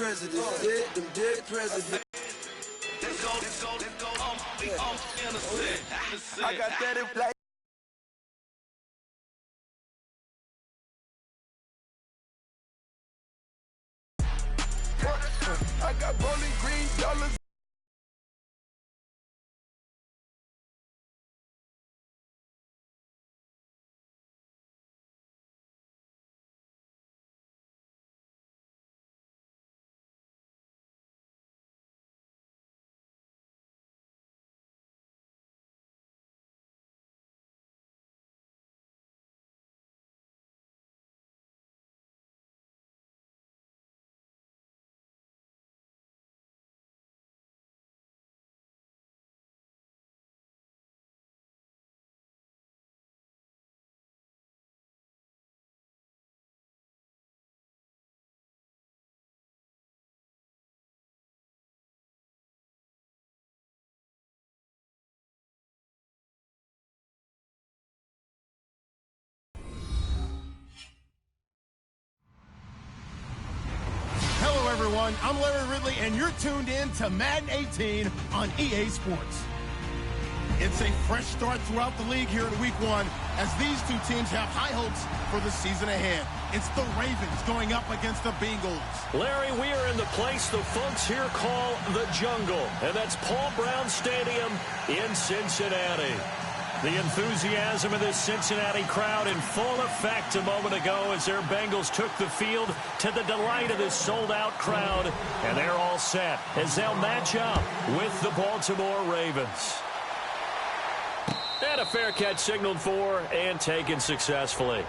presidents. Yeah, them dead presidents. I got that in play. I got Bowling Green dollars. Everyone, I'm Larry Ridley, and you're tuned in to Madden 18 on EA Sports. It's a fresh start throughout the league here in Week 1 as these two teams have high hopes for the season ahead. It's the Ravens going up against the Bengals. Larry, we are in the place the folks here call the Jungle, and that's Paul Brown Stadium in Cincinnati. The enthusiasm of this Cincinnati crowd in full effect a moment ago as their Bengals took the field to the delight of this sold-out crowd. And they're all set as they'll match up with the Baltimore Ravens. And a fair catch signaled for and taken successfully.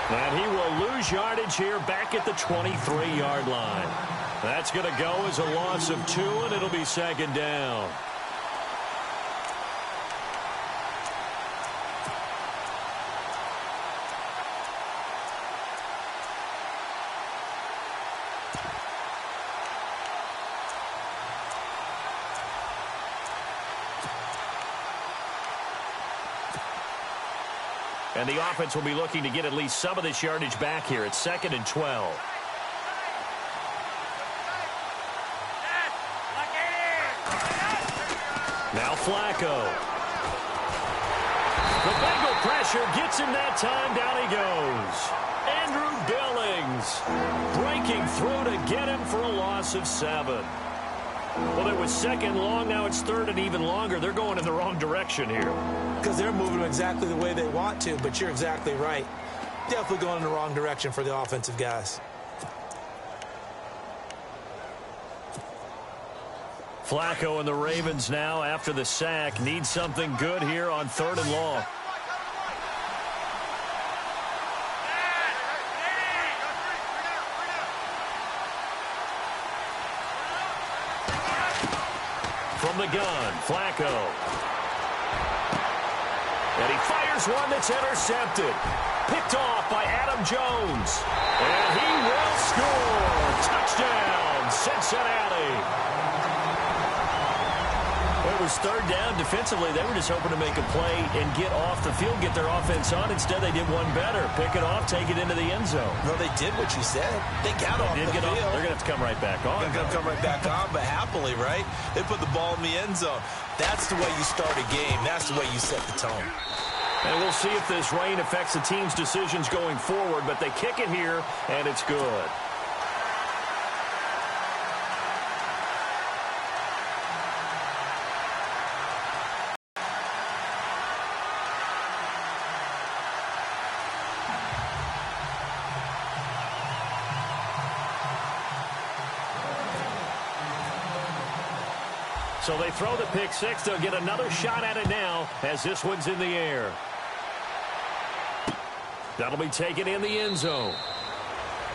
And he will lose yardage here back at the 23-yard line. That's going to go as a loss of 2, and it'll be second down. And the offense will be looking to get at least some of this yardage back here. It's 2nd and 12. Now Flacco. The Bengal pressure gets him that time. Down he goes. Andrew Billings breaking through to get him for a loss of 7. Well, it was 2nd long. Now it's 3rd and even longer. They're going in the wrong direction here. Because they're moving exactly the way they want to, but you're exactly right. Definitely going in the wrong direction for the offensive guys. Flacco and the Ravens now, after the sack, need something good here on 3rd and long. From the gun, Flacco. And he fires one that's intercepted. Picked off by Adam Jones. And he will score. Touchdown, Cincinnati. It was 3rd down. Defensively, they were just hoping to make a play and get off the field, get their offense on. Instead, they did one better. Pick it off, take it into the end zone. Well, they did what you said. They got off the field. They're going to have to come right back on. They're going to come right back on, but happily, right? They put the ball in the end zone. That's the way you start a game. That's the way you set the tone. And we'll see if this rain affects the team's decisions going forward, but they kick it here, and it's good. So they throw the pick six. They'll get another shot at it now as this one's in the air. That'll be taken in the end zone.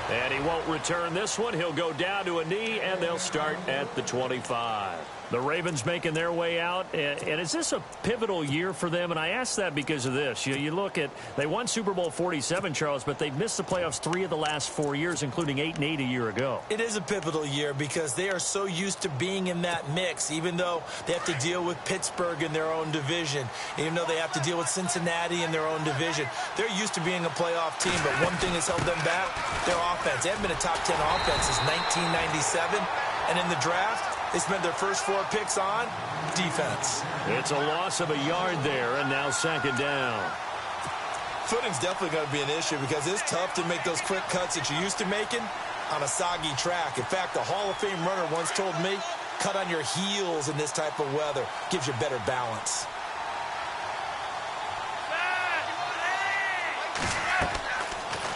And he won't return this one. He'll go down to a knee, and they'll start at the 25. The Ravens making their way out. And is this a pivotal year for them? And I ask that because of this. You look at, they won Super Bowl 47, Charles, but they've missed the playoffs 3 of the last 4 years, including 8-8 a year ago. It is a pivotal year because they are so used to being in that mix, even though they have to deal with Pittsburgh in their own division, even though they have to deal with Cincinnati in their own division. They're used to being a playoff team, but one thing has held them back, their offense. They haven't been a top 10 offense since 1997, and in the draft, they spent their first 4 picks on defense. It's a loss of a yard there, and now second down. Footing's definitely going to be an issue because it's tough to make those quick cuts that you're used to making on a soggy track. In fact, a Hall of Fame runner once told me, cut on your heels in this type of weather. Gives you better balance.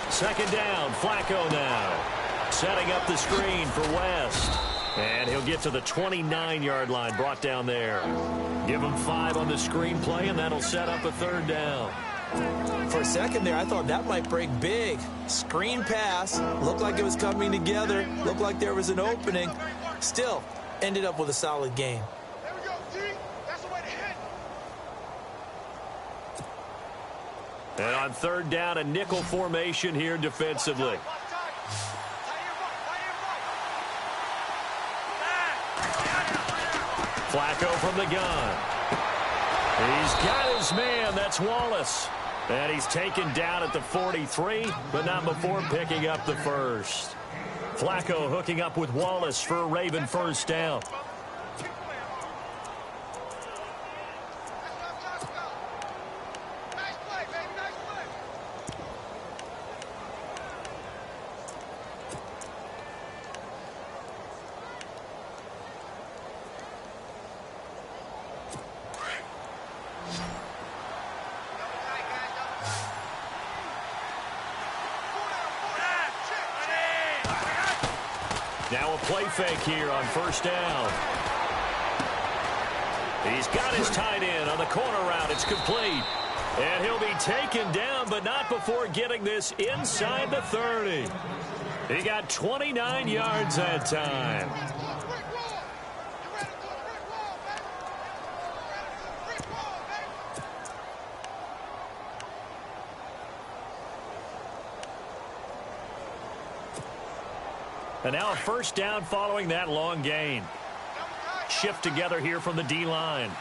Second down, Flacco now. Setting up the screen for West. And he'll get to the 29-yard line, brought down there. Give him 5 on the screen play, and that'll set up a third down. For a second there, I thought that might break big. Screen pass. Looked like it was coming together. Looked like there was an opening. Still, ended up with a solid game. There we go, D. That's the way to hit. And on third down, a nickel formation here defensively. Flacco from the gun. He's got his man. That's Wallace. And he's taken down at the 43, but not before picking up the first. Flacco hooking up with Wallace for a Raven first down. Now a play fake here on first down. He's got his tight end on the corner route. It's complete. And he'll be taken down, but not before getting this inside the 30. He got 29 yards that time. And now a first down following that long gain. Shift together here from the D-line.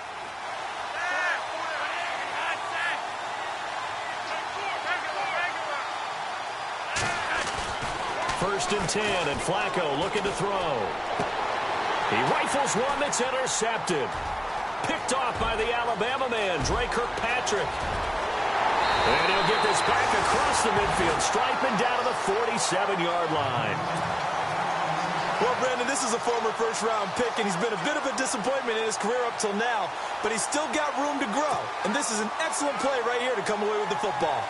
First and 10, and Flacco looking to throw. He rifles one that's intercepted. Picked off by the Alabama man, Dre Kirkpatrick. And he'll get this back across the midfield, striping down to the 47-yard line. Well, Brandon, this is a former first-round pick, and he's been a bit of a disappointment in his career up till now, but he's still got room to grow. And this is an excellent play right here to come away with the football.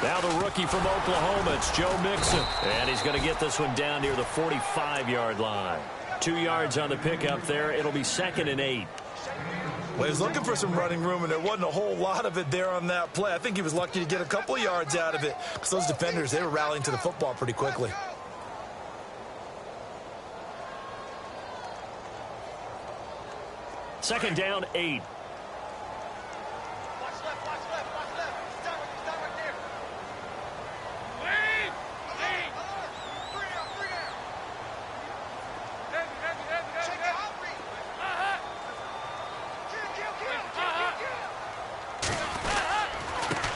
Now the rookie from Oklahoma, it's Joe Mixon. And he's going to get this one down near the 45-yard line. 2 yards on the pickup there. It'll be second and 8. Well, he was looking for some running room, and there wasn't a whole lot of it there on that play. I think he was lucky to get a couple of yards out of it because those defenders, they were rallying to the football pretty quickly. Second down, 8.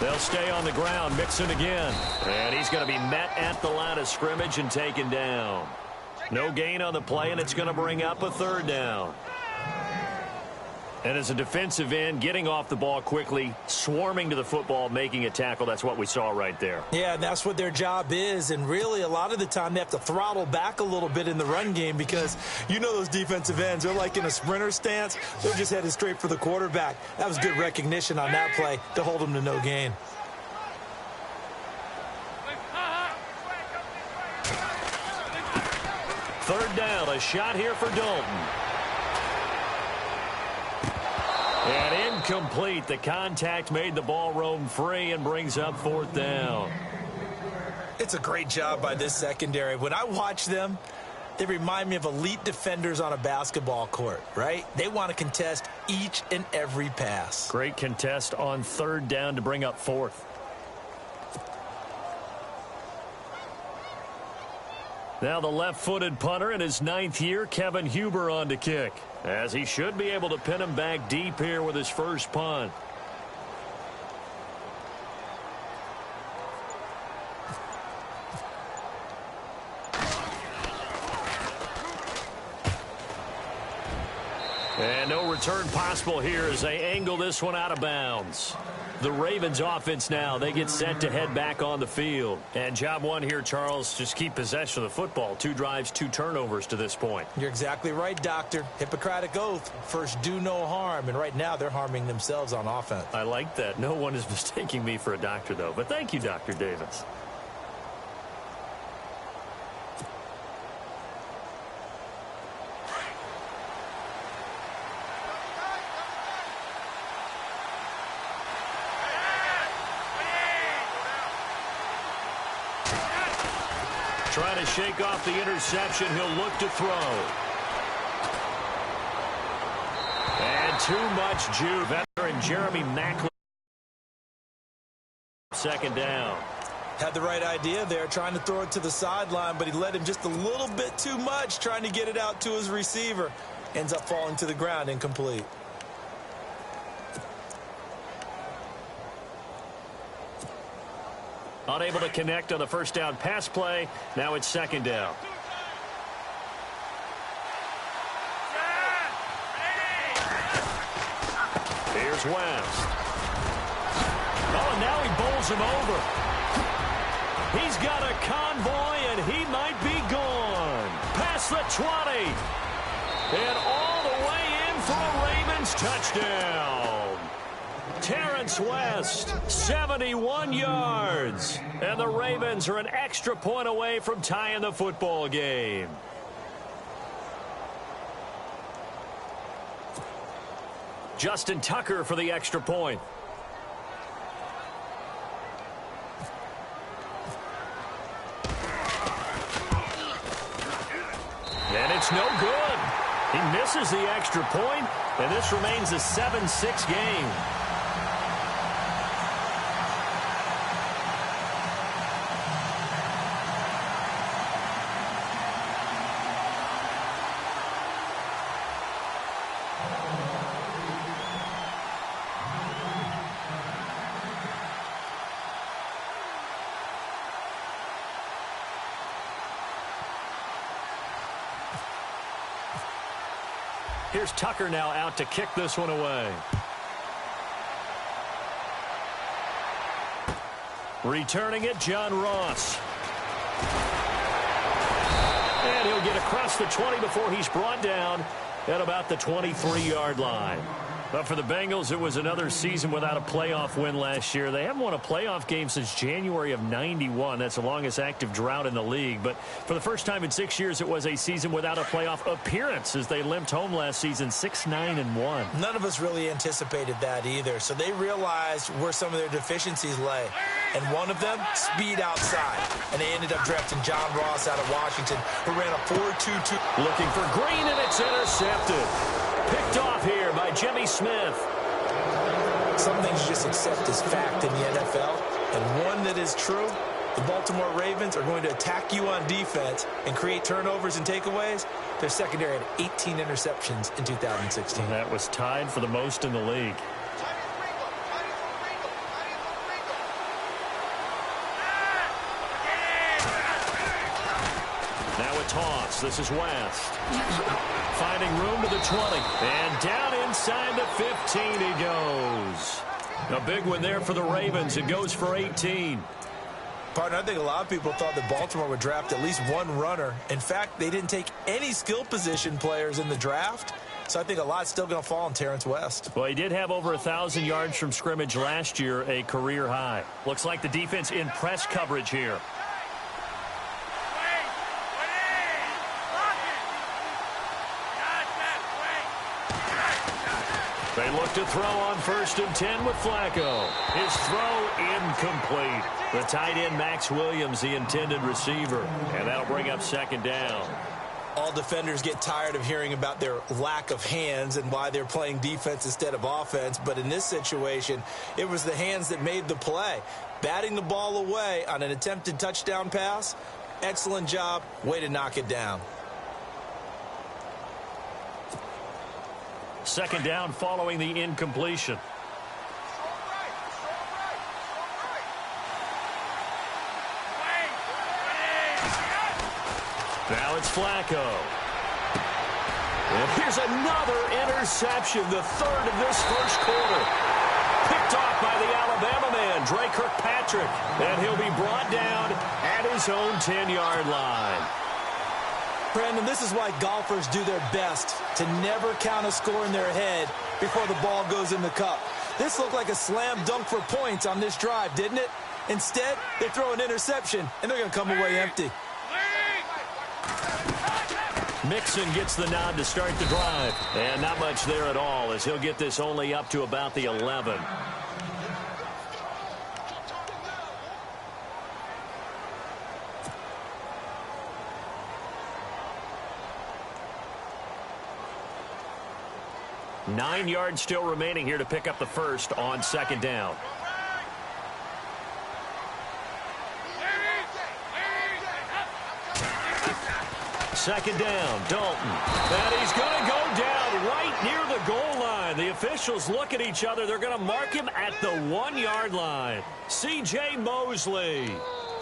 They'll stay on the ground. Mixon again. And he's going to be met at the line of scrimmage and taken down. No gain on the play, and it's going to bring up a third down. And as a defensive end, getting off the ball quickly, swarming to the football, making a tackle, that's what we saw right there. Yeah, and that's what their job is. And really, a lot of the time, they have to throttle back a little bit in the run game because you know those defensive ends, they're like in a sprinter stance. They're just headed straight for the quarterback. That was good recognition on that play to hold them to no gain. Third down, a shot here for Dalton. And incomplete. The contact made the ball roam free and brings up fourth down. It's a great job by this secondary. When I watch them, they remind me of elite defenders on a basketball court, right? They want to contest each and every pass. Great contest on third down to bring up fourth. Now the left-footed punter in his 9th year, Kevin Huber, on to kick, as he should be able to pin him back deep here with his first punt. And no return possible here as they angle this one out of bounds. The Ravens offense now, they get set to head back on the field. And job one here, Charles, just keep possession of the football. 2 drives, 2 turnovers to this point. You're exactly right, Doctor. Hippocratic oath. First, do no harm. And right now, they're harming themselves on offense. I like that. No one is mistaking me for a doctor, though. But thank you, Dr. Davis. Trying to shake off the interception. He'll look to throw. And too much juke. Veteran Jeremy Macklin. Second down. Had the right idea there, trying to throw it to the sideline, but he led him just a little bit too much, trying to get it out to his receiver. Ends up falling to the ground, incomplete. Unable to connect on the first down pass play. Now it's second down. Here's West. Oh, and now he bowls him over. He's got a convoy, and he might be gone. Past the 20. And all the way in for a Ravens touchdown. Terrence West, 71 yards. And the Ravens are an extra point away from tying the football game. Justin Tucker for the extra point. And it's no good. He misses the extra point, and this remains a 7-6 game. Here's Tucker now out to kick this one away. Returning it, John Ross. And he'll get across the 20 before he's brought down at about the 23-yard line. But for the Bengals, it was another season without a playoff win last year. They haven't won a playoff game since January of '91. That's the longest active drought in the league. But for the first time in 6 years, it was a season without a playoff appearance as they limped home last season 6-9-1. None of us really anticipated that either. So they realized where some of their deficiencies lay. And one of them, speed outside. And they ended up drafting John Ross out of Washington, who ran a 4.22. Looking for Green, and it's intercepted. Picked off here by Jimmy Smith. Some things you just accept as fact in the NFL, and one that is true, the Baltimore Ravens are going to attack you on defense and create turnovers and takeaways. Their secondary had 18 interceptions in 2016. That was tied for the most in the league. Now a toss. This is West. Finding room to the 20. And down Inside the 15 he goes. A big one there for the Ravens. It goes for 18. Partner, I think a lot of people thought that Baltimore would draft at least one runner. In fact, they didn't take any skill position players in the draft. So I think a lot's still going to fall on Terrence West. Well, he did have over 1,000 yards from scrimmage last year, a career high. Looks like the defense in press coverage here. They look to throw on 1st and 10 with Flacco. His throw incomplete. The tight end, Max Williams, the intended receiver. And that'll bring up 2nd down. All defenders get tired of hearing about their lack of hands and why they're playing defense instead of offense. But in this situation, it was the hands that made the play. Batting the ball away on an attempted touchdown pass, excellent job. Way to knock it down. 2nd down following the incompletion. Now it's Flacco. And here's another interception, the 3rd of this 1st quarter. Picked off by the Alabama man, Dre Kirkpatrick. And he'll be brought down at his own 10-yard line. Brandon, this is why golfers do their best to never count a score in their head before the ball goes in the cup. This looked like a slam dunk for points on this drive, didn't it? Instead, they throw an interception, and they're going to come away empty. Mixon gets the nod to start the drive. And not much there at all, as he'll get this only up to about the 11. Nine yards still remaining here to pick up the 1st on 2nd down. Second down, Dalton. And he's going to go down right near the goal line. The officials look at each other. They're going to mark him at the 1-yard line. C.J. Mosley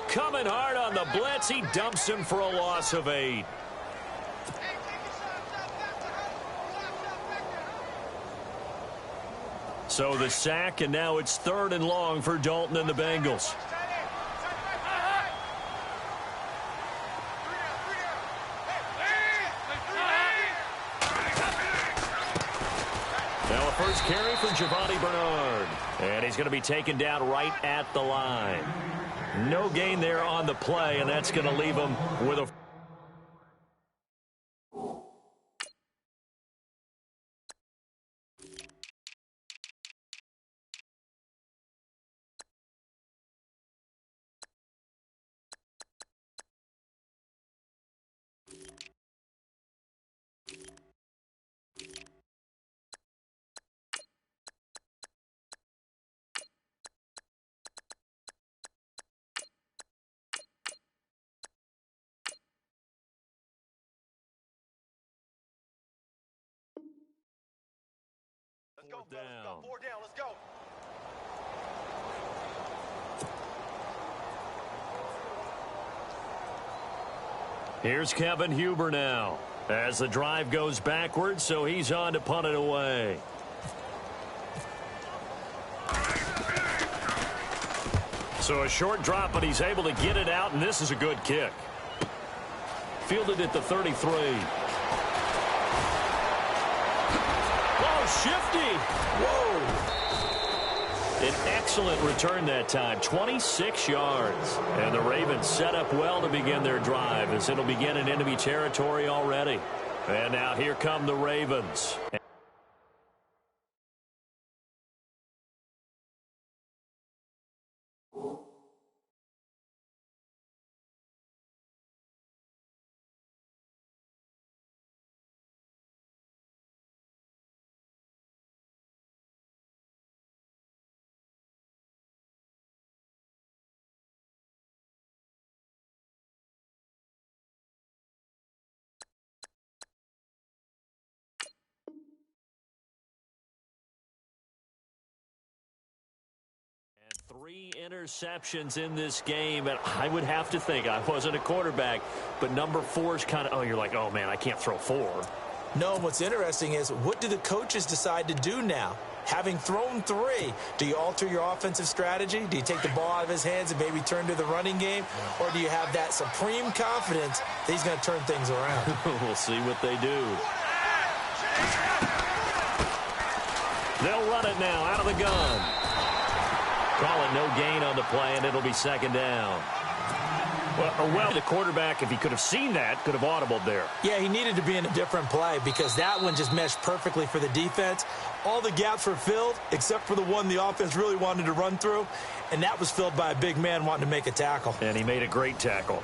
coming hard on the blitz. He dumps him for a loss of 8. So the sack, and now it's 3rd and long for Dalton and the Bengals. Now a first carry for Giovanni Bernard. And he's going to be taken down right at the line. No gain there on the play, and that's going to leave him with a... down. 4 down, let's go. Here's Kevin Huber now as the drive goes backwards, so he's on to punt it away. So a short drop, but he's able to get it out, and this is a good kick. Fielded at the 33. Shifty. Whoa. An excellent return that time. 26 yards. And the Ravens set up well to begin their drive, as it'll begin in enemy territory already. And now here come the Ravens. Three interceptions in this game, and I would have to think, I wasn't a quarterback, but number 4 is kind of, oh, you're like, oh, man, I can't throw 4. No, what's interesting is, what do the coaches decide to do now? Having thrown 3, do you alter your offensive strategy? Do you take the ball out of his hands and maybe turn to the running game? Or do you have that supreme confidence that he's going to turn things around? We'll see what they do. They'll run it now out of the gun. Call it no gain on the play, and it'll be second down. Well, the quarterback, if he could have seen that, could have audibled there. Yeah, he needed to be in a different play because that one just meshed perfectly for the defense. All the gaps were filled except for the one the offense really wanted to run through, and that was filled by a big man wanting to make a tackle. And he made a great tackle.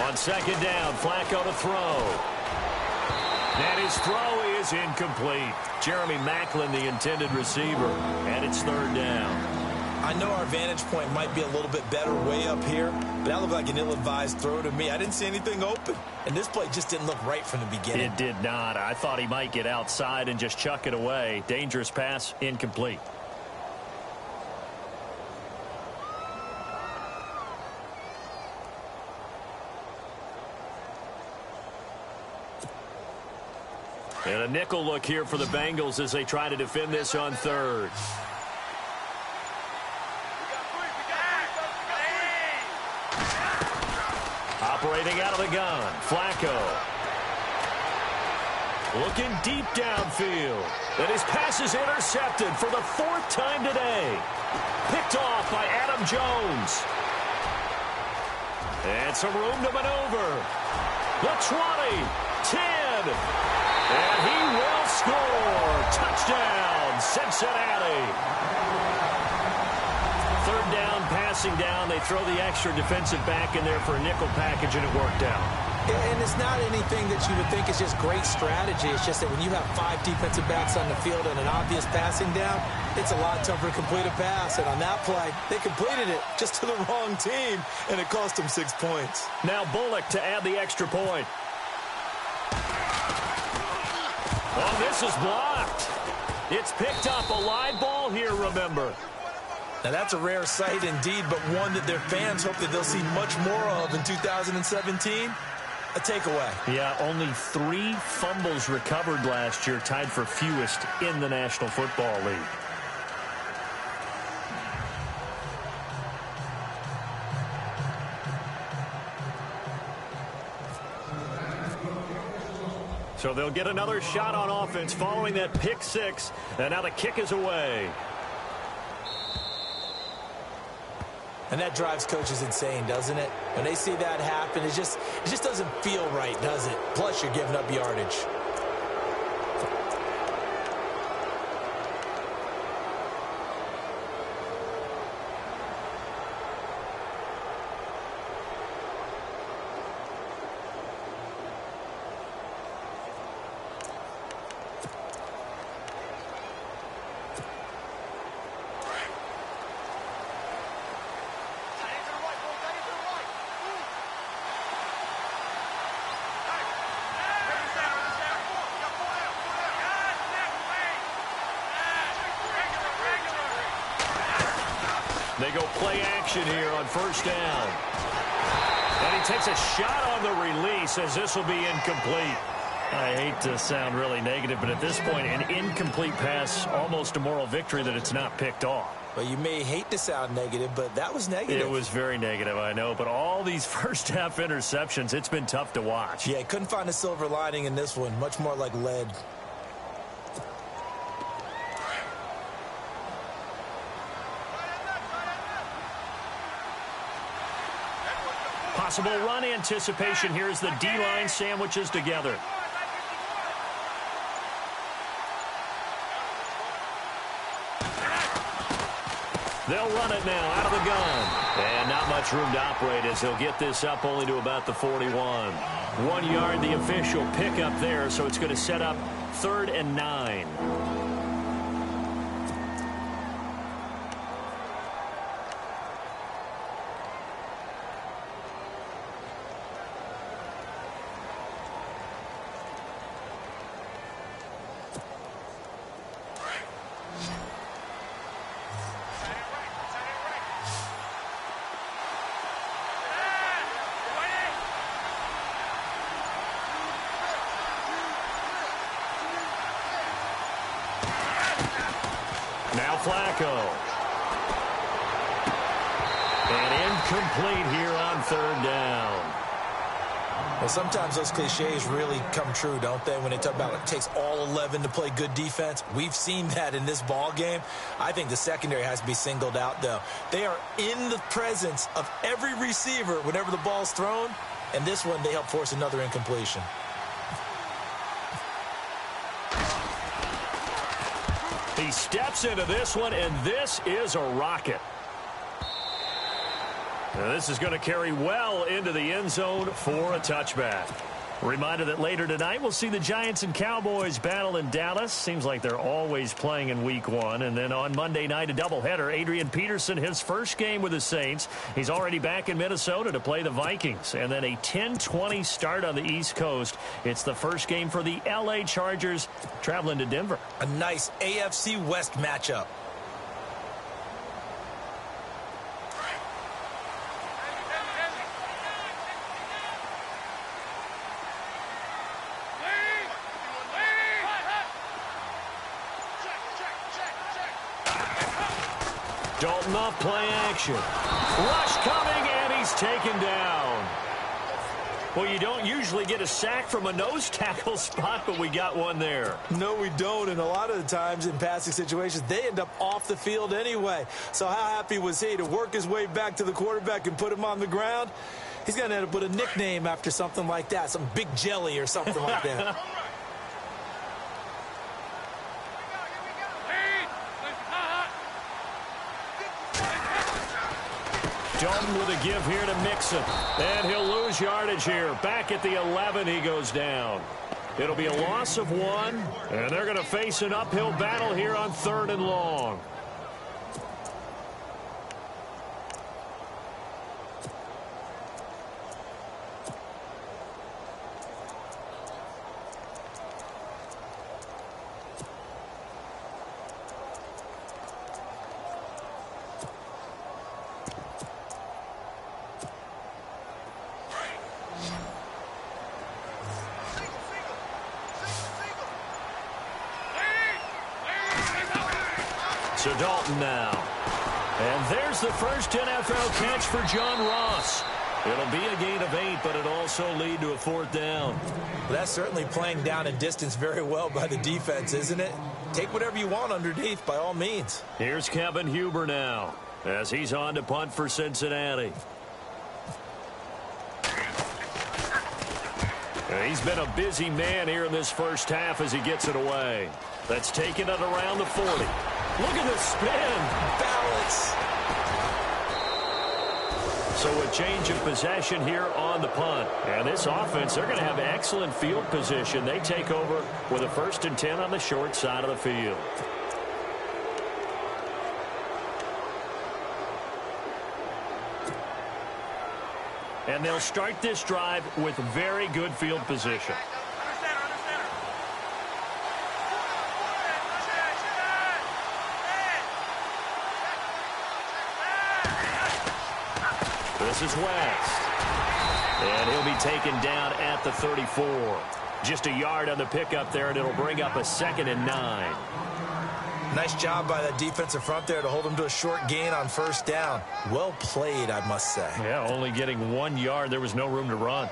On second down, Flacco to throw. And his throw is incomplete. Jeremy Maclin, the intended receiver, and it's third down. I know our vantage point might be a little bit better way up here, but that looked like an ill-advised throw to me. I didn't see anything open, and this play just didn't look right from the beginning. It did not. I thought he might get outside and just chuck it away. Dangerous pass, incomplete. And a nickel look here for the Bengals as they try to defend this on third. Operating out of the gun, Flacco. Looking deep downfield. And his pass is intercepted for the 4th time today. Picked off by Adam Jones. And some room to maneuver. The 20, 10. And he will score. Touchdown, Cincinnati. Third down, passing down. They throw the extra defensive back in there for a nickel package, and it worked out. And it's not anything that you would think is just great strategy. It's just that when you have 5 defensive backs on the field and an obvious passing down, it's a lot tougher to complete a pass. And on that play, they completed it just to the wrong team, and it cost them 6 points. Now Bullock to add the extra point. Oh, this is blocked. It's picked up. A live ball here, remember. Now, that's a rare sight indeed, but one that their fans hope that they'll see much more of in 2017. A takeaway. Yeah, only 3 fumbles recovered last year, tied for fewest in the National Football League. So they'll get another shot on offense following that pick 6, and now the kick is away. And that drives coaches insane, doesn't it? When they see that happen, it just doesn't feel right, does it? Plus, you're giving up yardage. They go play action here on first down. And he takes a shot on the release as this will be incomplete. I hate to sound really negative, but at this point, an incomplete pass, almost a moral victory that it's not picked off. Well, you may hate to sound negative, but that was negative. It was very negative, I know. But all these first-half interceptions, it's been tough to watch. Yeah, couldn't find a silver lining in this one. Much more like lead. Possible run anticipation here as the D-line sandwiches together. They'll run it now out of the gun. And not much room to operate as they'll get this up only to about the 41. 1 yard, the official pickup there, so it's going to set up 3rd and 9. Now Flacco. And incomplete here on 3rd down. Well, sometimes those cliches really come true, don't they? When they talk about it takes all 11 to play good defense. We've seen that in this ball game. I think the secondary has to be singled out, though. They are in the presence of every receiver whenever the ball's thrown. And this one, they help force another incompletion. He steps into this one, and this is a rocket. Now this is going to carry well into the end zone for a touchback. Reminder that later tonight we'll see the Giants and Cowboys battle in Dallas. Seems like they're always playing in week 1. And then on Monday night, a doubleheader. Adrian Peterson, his first game with the Saints. He's already back in Minnesota to play the Vikings. And then a 10:20 start on the East Coast. It's the first game for the L.A. Chargers traveling to Denver. A nice AFC West matchup. Dalton off play action. Rush coming, and he's taken down. Well, you don't usually get a sack from a nose tackle spot, but we got one there. No, we don't, and a lot of the times in passing situations, they end up off the field anyway. So how happy was he to work his way back to the quarterback and put him on the ground? He's going to end up with a nickname after something like that, some Big Jelly or something like that. Dalton with a give here to Mixon. And he'll lose yardage here. Back at the 11, he goes down. It'll be a loss of 1, and they're going to face an uphill battle here on 3rd and long. So Dalton now. And there's the first NFL catch for John Ross. It'll be a gain of 8, but it'll also lead to a 4th down. Well, that's certainly playing down in distance very well by the defense, isn't it? Take whatever you want underneath, by all means. Here's Kevin Huber now, as he's on to punt for Cincinnati. He's been a busy man here in this first half as he gets it away. That's taken it around the 40. Look at the spin. Balance. So a change of possession here on the punt. And this offense, they're going to have excellent field position. They take over with a 1st and 10 on the short side of the field. And they'll start this drive with very good field position. This is West. And he'll be taken down at the 34. Just a yard on the pickup there, and it'll bring up a 2nd and 9. Nice job by that defensive front there to hold him to a short gain on 1st down. Well played, I must say. Yeah, only getting 1 yard. There was no room to run.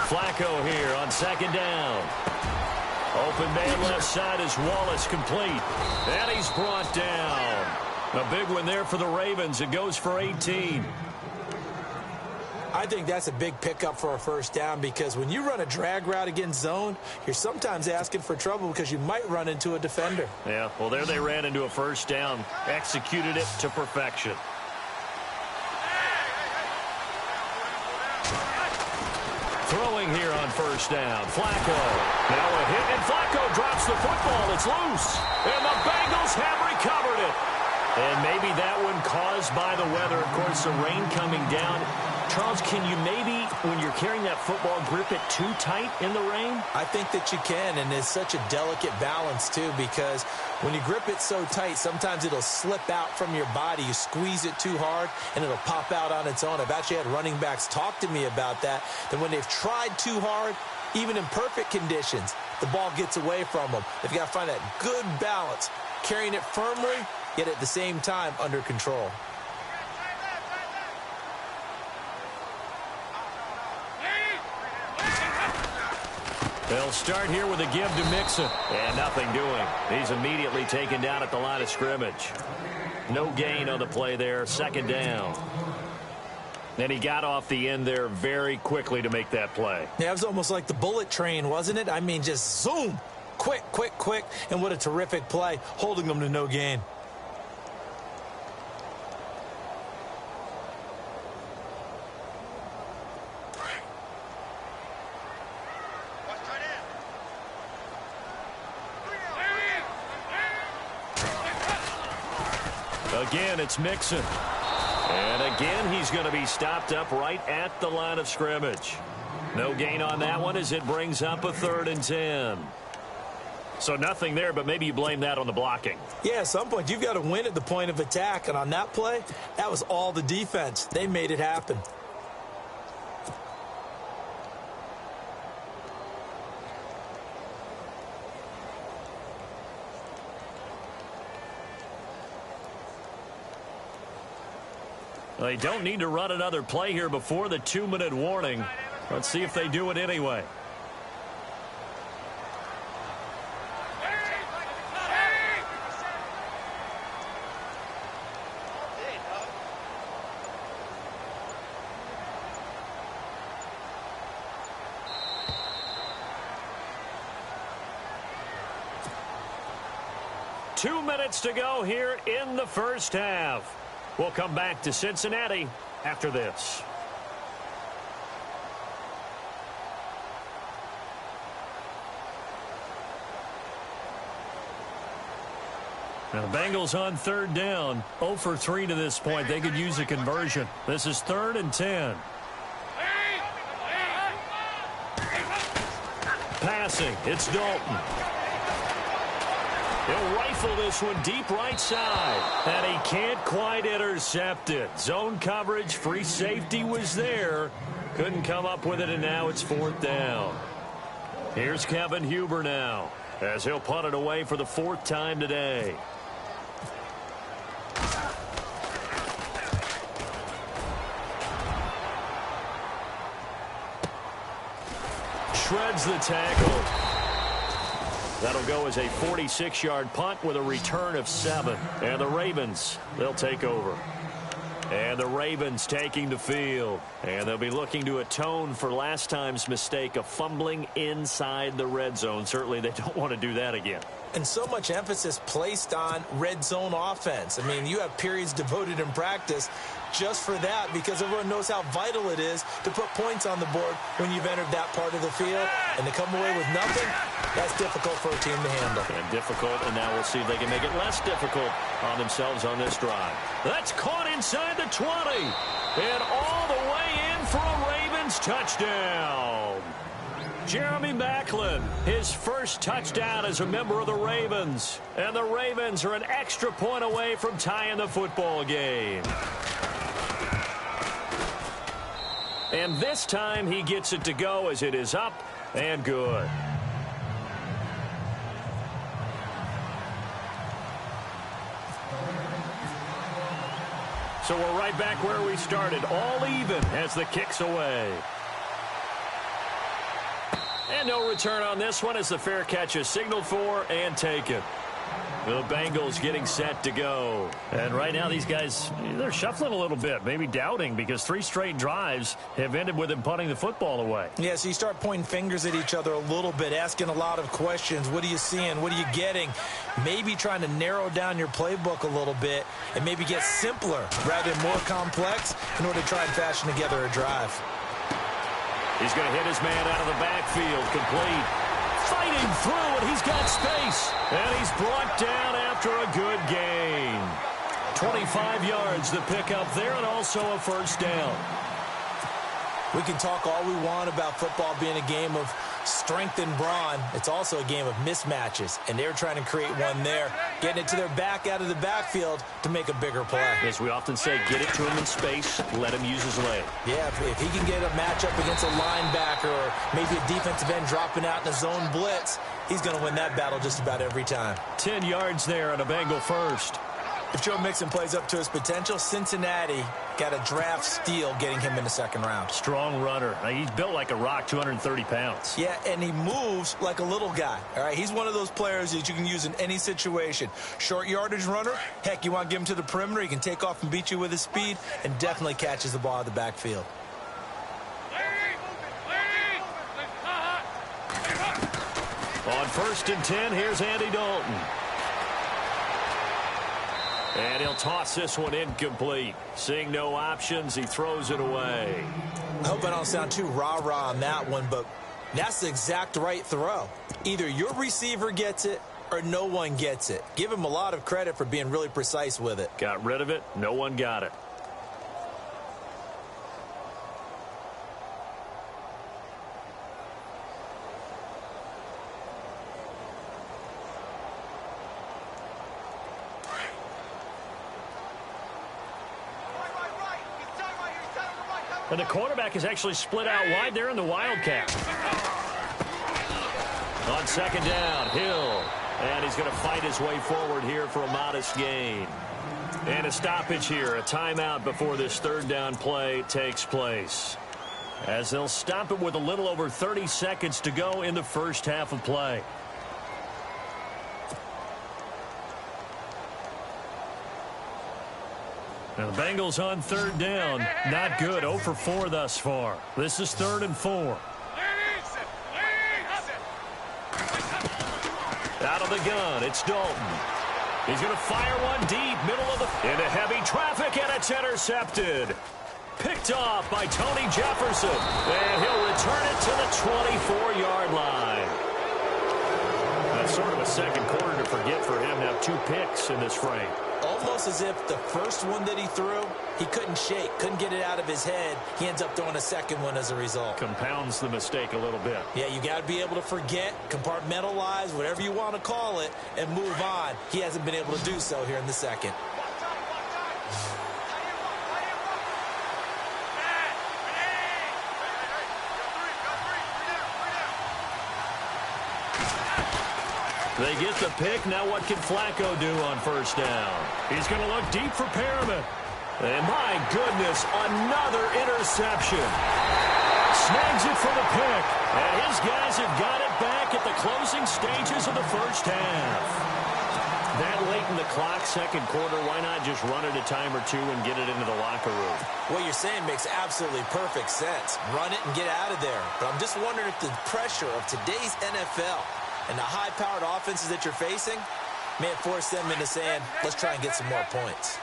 Flacco here on second down. Open man left side is Wallace complete. And he's brought down. A big one there for the Ravens. It goes for 18. I think that's a big pickup for a first down because when you run a drag route against zone, you're sometimes asking for trouble because you might run into a defender. Yeah, well, there they ran into a first down. Executed it to perfection. Throwing here on first down. Flacco. Now a hit, and Flacco drops the football. It's loose. And the Bengals have recovered it. And maybe that one caused by the weather. Of course, the rain coming down. Charles, can you maybe, when you're carrying that football, grip it too tight in the rain? I think that you can, and it's such a delicate balance, too, because when you grip it so tight, sometimes it'll slip out from your body. You squeeze it too hard, and it'll pop out on its own. I've actually had running backs talk to me about that when they've tried too hard, even in perfect conditions, the ball gets away from them. They've got to find that good balance, carrying it firmly, yet at the same time under control. They'll start here with a give to Mixon. And nothing doing. He's immediately taken down at the line of scrimmage. No gain on the play there. Second down. And he got off the end there very quickly to make that play. Yeah, it was almost like the bullet train, wasn't it? I mean, just zoom. Quick, quick, quick. And what a terrific play, holding them to no gain. Again, it's Mixon. And again, he's going to be stopped up right at the line of scrimmage. No gain on that one as it brings up a 3rd and 10. So nothing there, but maybe you blame that on the blocking. Yeah, at some point, you've got to win at the point of attack. And on that play, that was all the defense. They made it happen. They don't need to run another play here before the 2-minute warning. Let's see if they do it anyway. Two minutes to go here in the first half. We'll come back to Cincinnati after this. Now, the Bengals on 3rd down. 0 for 3 to this point. They could use a conversion. This is 3rd and 10. Passing. It's Dalton. He'll rifle this one deep right side. And he can't quite intercept it. Zone coverage, free safety was there. Couldn't come up with it, and now it's 4th down. Here's Kevin Huber now, as he'll punt it away for the 4th time today. Shreds the tackle. That'll go as a 46-yard punt with a return of 7. And the Ravens, they'll take over. And the Ravens taking the field. And they'll be looking to atone for last time's mistake of fumbling inside the red zone. Certainly they don't want to do that again. And so much emphasis placed on red zone offense. I mean, you have periods devoted in practice just for that because everyone knows how vital it is to put points on the board when you've entered that part of the field. And to come away with nothing, that's difficult for a team to handle. And difficult, and now we'll see if they can make it less difficult on themselves on this drive. That's caught inside the 20. And all the way in for a Ravens touchdown. Jeremy Maclin, his first touchdown as a member of the Ravens. And the Ravens are an extra point away from tying the football game. And this time he gets it to go as it is up and good. So we're right back where we started, all even as the kick's away. And no return on this one as the fair catch is signaled for and taken. The Bengals getting set to go. And right now these guys, they're shuffling a little bit, maybe doubting, because 3 straight drives have ended with them punting the football away. Yeah, so you start pointing fingers at each other a little bit, asking a lot of questions. What are you seeing? What are you getting? Maybe trying to narrow down your playbook a little bit and maybe get simpler rather than more complex in order to try and fashion together a drive. He's going to hit his man out of the backfield, complete. Fighting through, and he's got space. And he's brought down after a good gain. 25 yards to pick up there, and also a first down. We can talk all we want about football being a game of strength and brawn. It's also a game of mismatches, and they're trying to create one there, getting it to their back out of the backfield to make a bigger play. As we often say, get it to him in space, let him use his leg. Yeah, if he can get a matchup against a linebacker or maybe a defensive end dropping out in a zone blitz, he's going to win that battle just about every time. 10 yards there and a Bengal first. If Joe Mixon plays up to his potential, Cincinnati got a draft steal getting him in the second round. Strong runner. He's built like a rock, 230 pounds. Yeah, and he moves like a little guy. All right, he's one of those players that you can use in any situation. Short yardage runner, heck, you want to give him to the perimeter, he can take off and beat you with his speed, and definitely catches the ball out of the backfield. On 1st and 10, here's Andy Dalton. And he'll toss this one incomplete. Seeing no options, he throws it away. I hope I don't sound too rah-rah on that one, but that's the exact right throw. Either your receiver gets it or no one gets it. Give him a lot of credit for being really precise with it. Got rid of it. No one got it. And the quarterback is actually split out wide there in the Wildcat. On 2nd down, Hill. And he's going to fight his way forward here for a modest gain. And a stoppage here, a timeout before this 3rd down play takes place. As they'll stop it with a little over 30 seconds to go in the first half of play. Now the Bengals on 3rd down. Not good. 0 for 4 thus far. This is 3rd and 4. Out of the gun, it's Dalton. He's going to fire one deep, middle of the... into heavy traffic, and it's intercepted. Picked off by Tony Jefferson. And he'll return it to the 24-yard line. That's sort of a second quarter to forget for him. Now 2 picks in this frame. Almost as if the first one that he threw, he couldn't shake, couldn't get it out of his head. He ends up throwing a second one as a result. Compounds the mistake a little bit. Yeah, you got to be able to forget, compartmentalize, whatever you want to call it, and move on. He hasn't been able to do so here in the second. They get the pick. Now what can Flacco do on 1st down? He's going to look deep for Perriman. And my goodness, another interception. Snags it for the pick. And his guys have got it back at the closing stages of the first half. That late in the clock, second quarter, why not just run it a time or two and get it into the locker room? What you're saying makes absolutely perfect sense. Run it and get out of there. But I'm just wondering if the pressure of today's NFL and the high-powered offenses that you're facing may have forced them into saying, let's try and get some more points.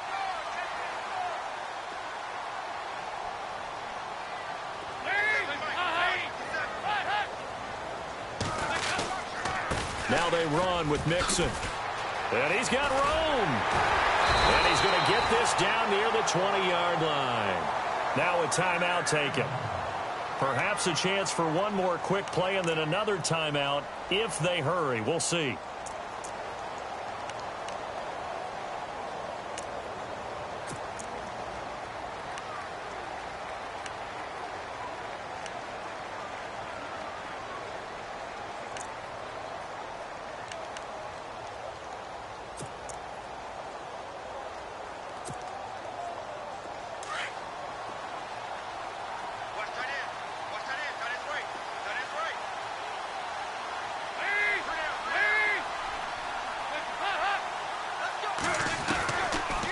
Now they run with Mixon. And he's got room. And he's going to get this down near the 20-yard line. Now a timeout taken. Perhaps a chance for one more quick play and then another timeout if they hurry. We'll see.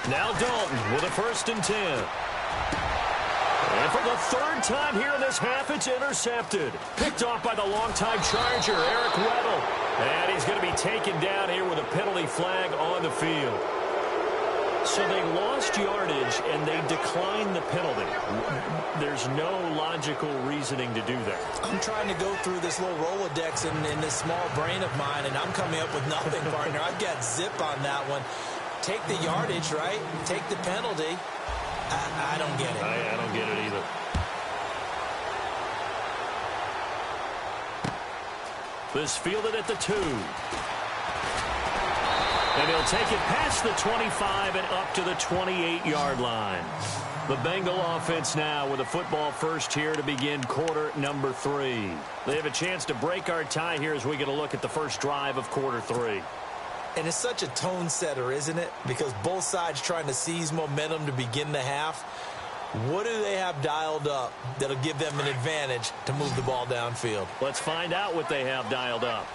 Now Dalton with a 1st and 10. And for the 3rd time here in this half, it's intercepted. Picked off by the longtime Charger, Eric Weddle. And he's going to be taken down here with a penalty flag on the field. So they lost yardage, and they declined the penalty. There's no logical reasoning to do that. I'm trying to go through this little Rolodex in this small brain of mine, and I'm coming up with nothing, partner. I've got zip on that one. Take the yardage, right? Take the penalty. I don't get it. I don't get it either. This fielded at the 2. And he'll take it past the 25 and up to the 28-yard line. The Bengal offense now with a football first here to begin quarter number 3. They have a chance to break our tie here as we get a look at the first drive of quarter 3. And it's such a tone setter, isn't it? Because both sides trying to seize momentum to begin the half. What do they have dialed up that'll give them an advantage to move the ball downfield? Let's find out what they have dialed up.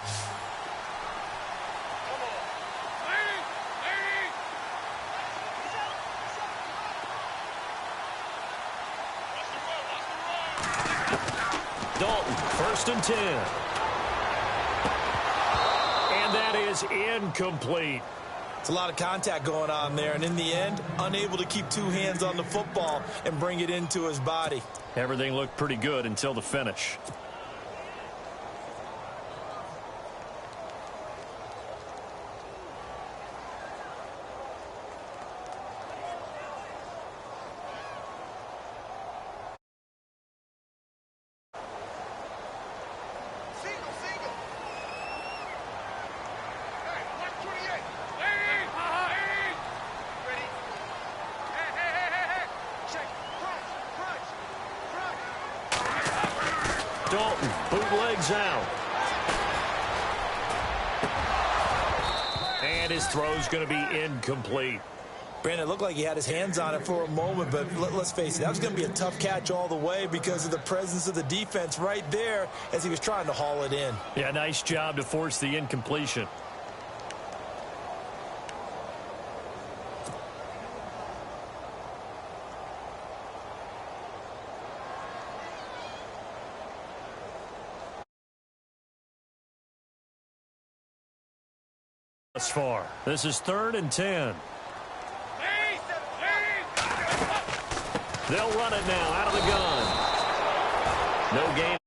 Dalton, 1st and 10. And that is incomplete. It's a lot of contact going on there, and in the end, unable to keep 2 hands on the football and bring it into his body. Everything looked pretty good until the finish. Dalton bootlegs out. And his throw's going to be incomplete. Brandon, it looked like he had his hands on it for a moment, but let's face it, that was going to be a tough catch all the way because of the presence of the defense right there as he was trying to haul it in. Yeah, nice job to force the incompletion. Thus far, this is 3rd and 10. They'll run it now out of the gun. No gain.